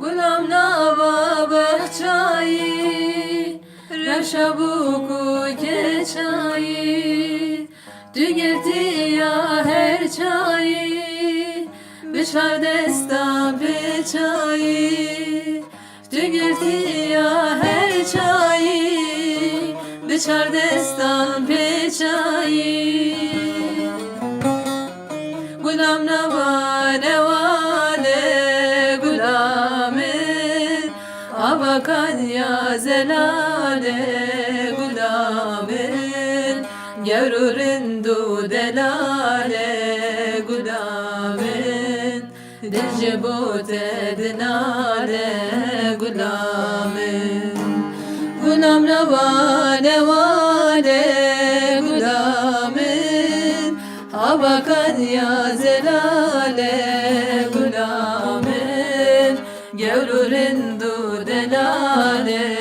Gulam nava bahçayı Reşabuku keçayı Dügerti ya her çayı Bişar destan peçayı Dügerti ya her çayı Bişar destan peçayı Gulam nava nevale Gulamın Abakan ya zelale Gulamın Gevrurin du delale Gulamın Dilcebut edinale Gulamın Gulam nava nevale Gulamın Abakan ya zelale Gulamın Gevrurin du delale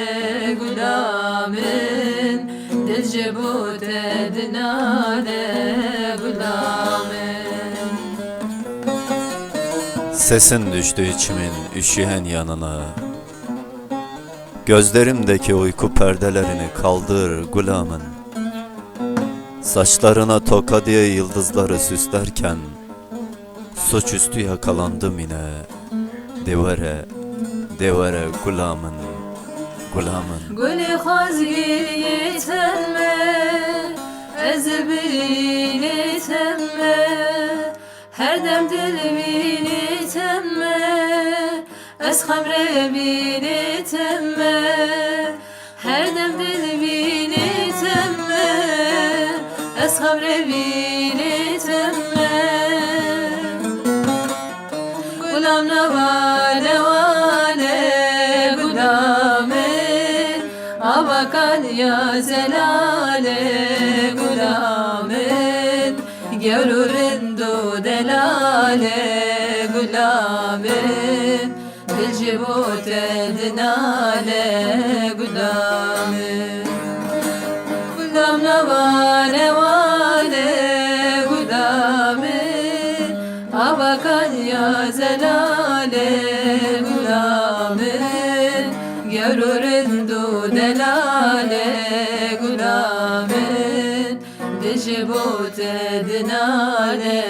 Gulamın Dilcebut edinale Gulamın Sesin düştü içimin üşüyen yanına. Gözlerimdeki uyku perdelerini kaldır Gulamın. Saçlarına toka diye yıldızları süslerken suçüstü yakalandım yine. Devere, devere Gulamın, Gulamın. Gülü hazgir yetenme Ezbil yetenme Her dem dilbil yetenme Ez hamre bil yetenme Her dem dilbil yetenme Ez hamre bil yetenme Gulam nevale vale Gulamın Abakan ya zelale Gulamın Gevrurin du delale Gulamın Dilcebut edinale Gulamın Gulam nevale vale Gulamın Abakan ya zelale Gulamın Gevrurin du delale Gulamın Dilcebut edinale